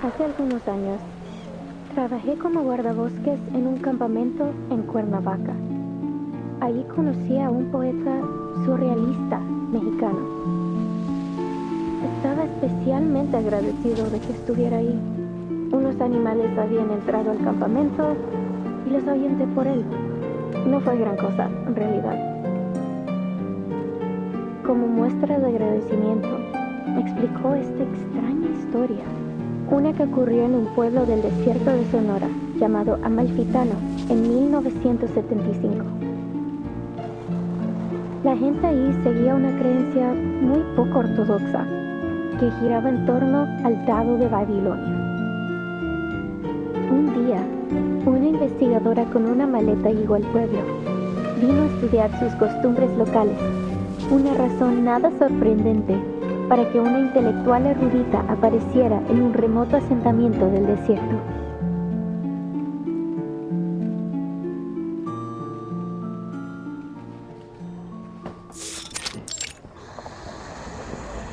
Hace algunos años, trabajé como guardabosques en un campamento en Cuernavaca. Allí conocí a un poeta surrealista mexicano. Estaba especialmente agradecido de que estuviera ahí. Unos animales habían entrado al campamento y los ahuyenté por él. No fue gran cosa, en realidad. Como muestra de agradecimiento, me explicó esta extraña historia. Una que ocurrió en un pueblo del desierto de Sonora, llamado Amalfitano, en 1975. La gente ahí seguía una creencia muy poco ortodoxa, que giraba en torno al dado de Babilonia. Un día, una investigadora con una maleta llegó al pueblo. Vino a estudiar sus costumbres locales, una razón nada sorprendente para que una intelectual erudita apareciera en un remoto asentamiento del desierto.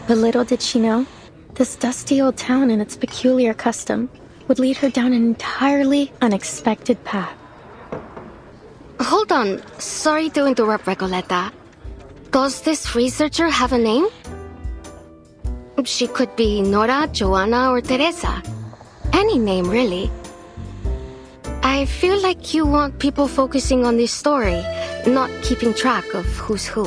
But little did she know, this dusty old town and its peculiar custom would lead her down an entirely unexpected path. Hold on. Sorry to interrupt, Recoleta. Does this researcher have a name? She could be Nora, Joanna, or Teresa. Any name, really. I feel like you want people focusing on this story, not keeping track of who's who.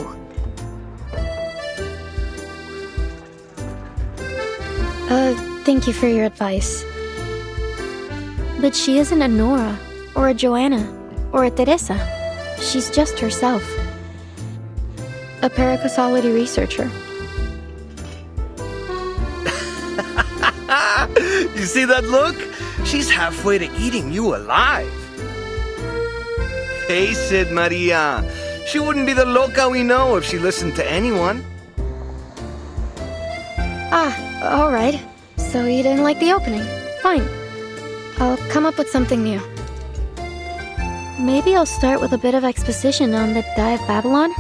Thank you for your advice. But she isn't a Nora, or a Joanna, or a Teresa. She's just herself. A paracausality researcher. You see that look? She's halfway to eating you alive. Face it, Maria. She wouldn't be the loca we know if she listened to anyone. All right. So you didn't like the opening. Fine. I'll come up with something new. Maybe I'll start with a bit of exposition on the Die of Babylon,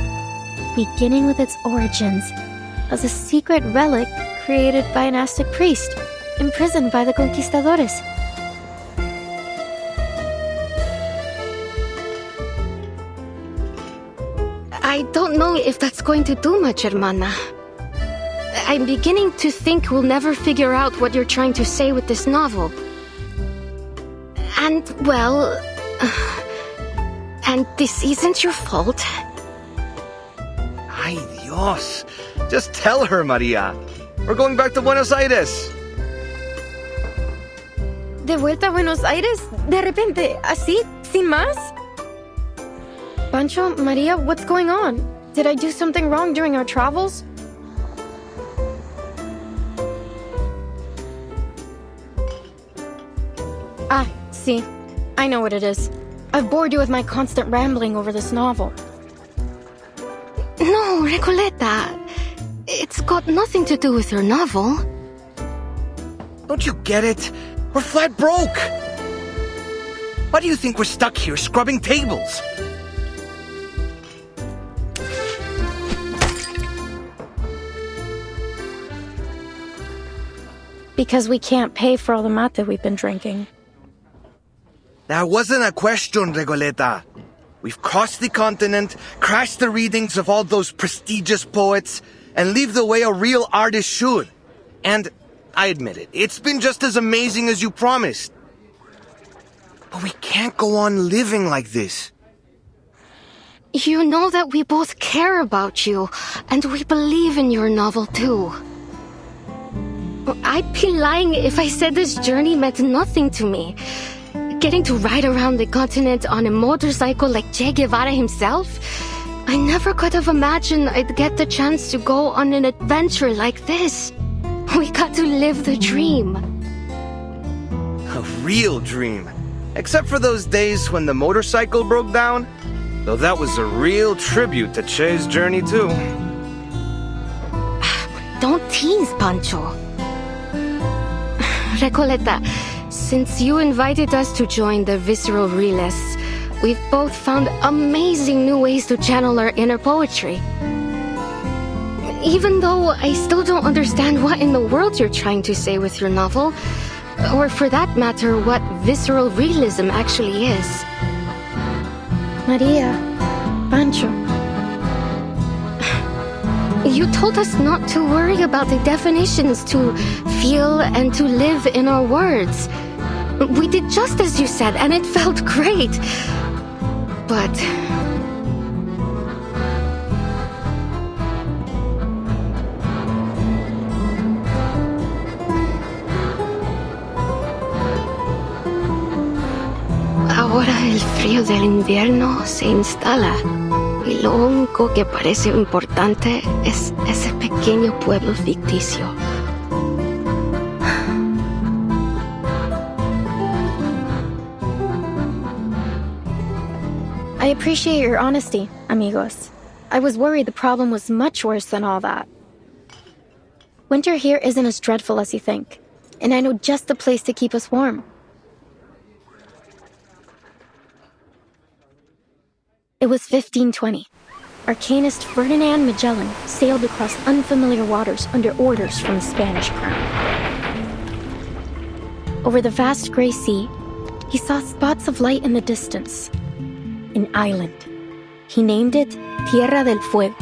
beginning with its origins as a secret relic created by an Aztec priest, imprisoned by the conquistadores. I don't know if that's going to do much, hermana. I'm beginning to think we'll never figure out what you're trying to say with this novel. And, well... and this isn't your fault. Ay, Dios. Just tell her, Maria. We're going back to Buenos Aires. ¿De vuelta a Buenos Aires? ¿De repente? ¿Así? ¿Sin más? Pancho, Maria, what's going on? Did I do something wrong during our travels? See, I know what it is. I've bored you with my constant rambling over this novel. No, Recoleta. It's got nothing to do with your novel. Don't you get it? We're flat broke. Why do you think we're stuck here scrubbing tables? Because we can't pay for all the mate we've been drinking. That wasn't a question, Regoleta. We've crossed the continent, crashed the readings of all those prestigious poets, and leave the way a real artist should. And, I admit it, it's been just as amazing as you promised. But we can't go on living like this. You know that we both care about you, and we believe in your novel too. I'd be lying if I said this journey meant nothing to me. Getting to ride around the continent on a motorcycle like Che Guevara himself? I never could have imagined I'd get the chance to go on an adventure like this. We got to live the dream. A real dream. Except for those days when the motorcycle broke down. Though that was a real tribute to Che's journey too. Don't tease, Pancho. Recoleta, since you invited us to join the Visceral Realists, we've both found amazing new ways to channel our inner poetry. Even though I still don't understand what in the world you're trying to say with your novel, Or for that matter, what visceral realism actually is. Maria, Pancho. You told us not to worry about the definitions, to feel and to live in our words. We did just as you said, and it felt great. But... ahora el frío del invierno se instala. Y lo único que parece importante es ese pequeño pueblo ficticio. I appreciate your honesty, amigos. I was worried the problem was much worse than all that. Winter here isn't as dreadful as you think, and I know just the place to keep us warm. It was 1520. Arcanist Ferdinand Magellan sailed across unfamiliar waters under orders from the Spanish crown. Over the vast gray sea, he saw spots of light in the distance. An island. He named it Tierra del Fuego.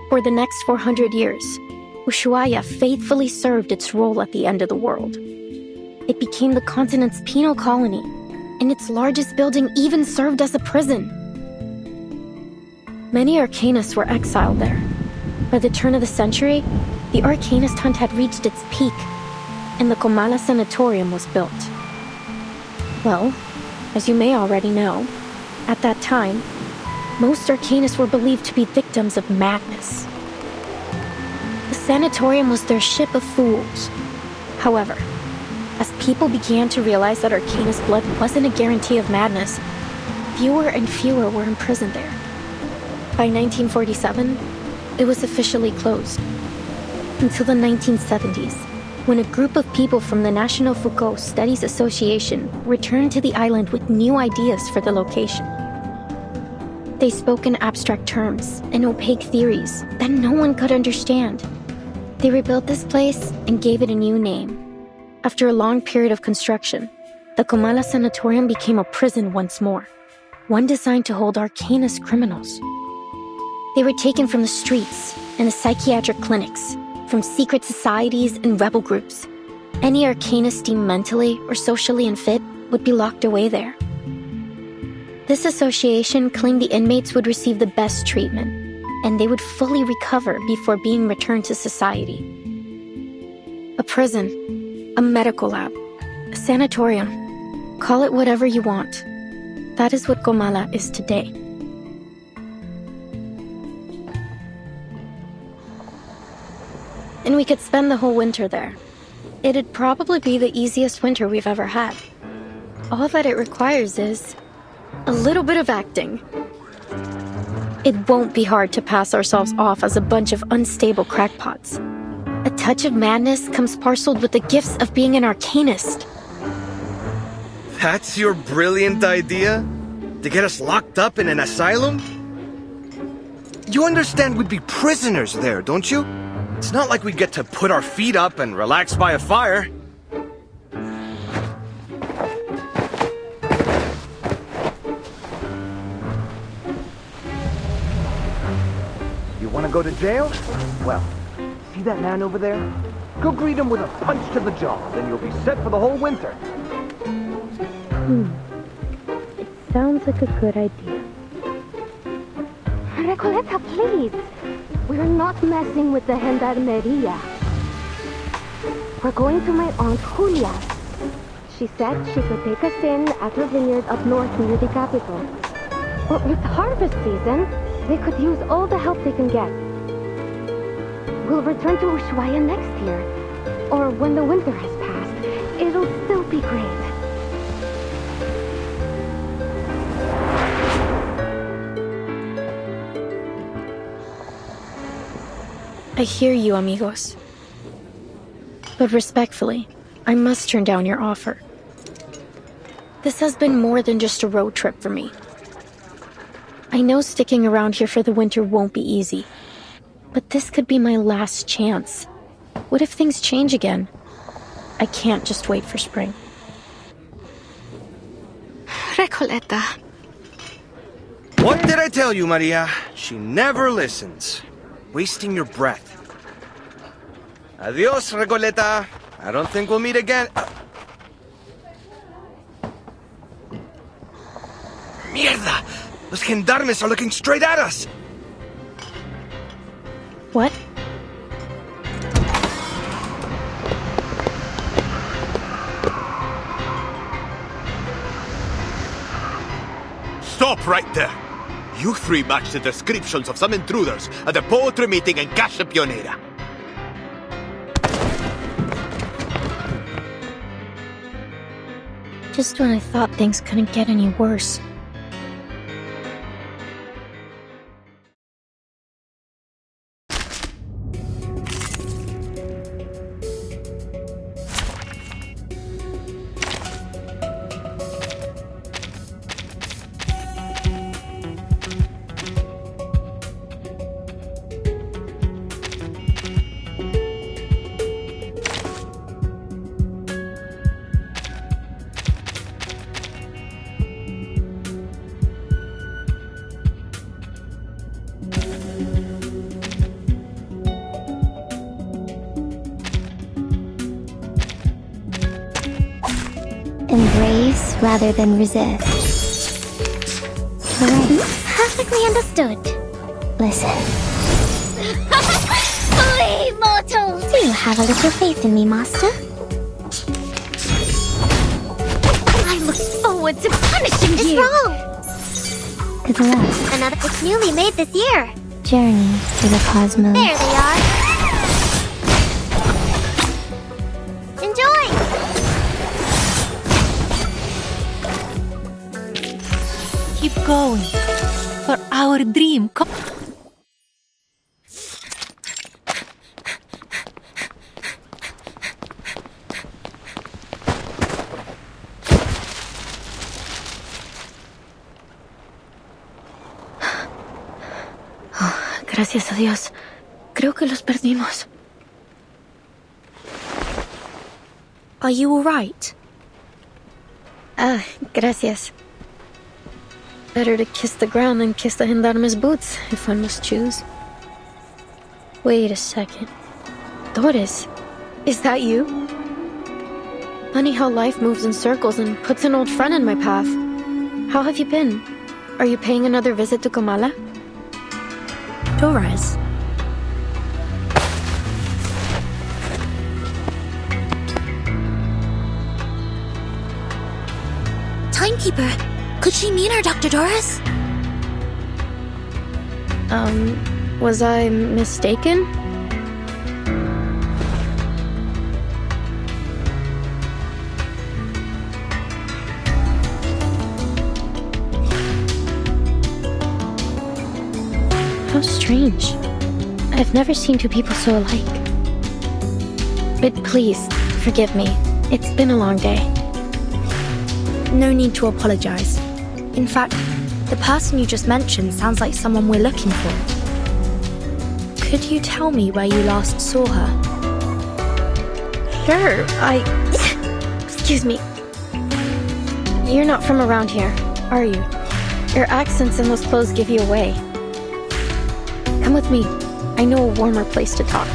For the next 400 years, Ushuaia faithfully served its role at the end of the world. It became the continent's penal colony, and its largest building even served as a prison. Many Arcanists were exiled there. By the turn of the century, the Arcanist hunt had reached its peak, and the Comala Sanatorium was built. Well, as you may already know, at that time, most Arcanists were believed to be victims of madness. The sanatorium was their ship of fools. However, as people began to realize that Arcanist blood wasn't a guarantee of madness, fewer and fewer were imprisoned there. By 1947, it was officially closed. Until the 1970s, when a group of people from the National Foucault Studies Association returned to the island with new ideas for the location. They spoke in abstract terms and opaque theories that no one could understand. They rebuilt this place and gave it a new name. After a long period of construction, the Comala Sanatorium became a prison once more, one designed to hold Arcanist criminals. They were taken from the streets and the psychiatric clinics, from secret societies and rebel groups. Any Arcanist deemed mentally or socially unfit would be locked away there. This association claimed the inmates would receive the best treatment, and they would fully recover before being returned to society. A prison, a medical lab, a sanatorium, call it whatever you want. That is what Comala is today. And we could spend the whole winter there. It'd probably be the easiest winter we've ever had. All that it requires is a little bit of acting. It won't be hard to pass ourselves off as a bunch of unstable crackpots. A touch of madness comes parceled with the gifts of being an Arcanist. That's your brilliant idea? To get us locked up in an asylum? You understand we'd be prisoners there, don't you? It's not like we'd get to put our feet up and relax by a fire. You want to go to jail? Well, see that man over there? Go greet him with a punch to the jaw, then you'll be set for the whole winter. It sounds like a good idea. Recoleta, please. We're not messing with the gendarmeria. We're going to my Aunt Julia's. She said she could take us in at her vineyard up north near the capital. Well, it's harvest season. They could use all the help they can get. We'll return to Ushuaia next year. Or when the winter has passed. It'll still be great. I hear you, amigos. But respectfully, I must turn down your offer. This has been more than just a road trip for me. I know sticking around here for the winter won't be easy, but this could be my last chance. What if things change again? I can't just wait for spring. Recoleta. What did I tell you, Maria? She never listens. Wasting your breath. Adios, Recoleta. I don't think we'll meet again. Mierda! Los gendarmes are looking straight at us! What? Stop right there! You three match the descriptions of some intruders at the poetry meeting in Casa Pionera. Just when I thought things couldn't get any worse. Embrace rather than resist. Right. Perfectly understood. Listen. Flee, mortals! Do you have a little faith in me, master? I look forward to punishing you! What's wrong? Good luck. Another it's newly made this year. Journey to the cosmos. There they are. Enjoy! Keep going, for our dream. Gracias a Dios. Creo que los perdimos. Are you all right? Ah, gracias. Better to kiss the ground than kiss the gendarme's boots, if one must choose. Wait a second. Doris, is that you? Funny how life moves in circles and puts an old friend in my path. How have you been? Are you paying another visit to Comala? Doris. Timekeeper, could she mean our Dr. Doris? Was I mistaken? How strange. I've never seen two people so alike. But please, forgive me. It's been a long day. No need to apologize. In fact, the person you just mentioned sounds like someone we're looking for. Could you tell me where you last saw her? Sure, Excuse me. You're not from around here, are you? Your accents and those clothes give you away. Come with me. I know a warmer place to talk.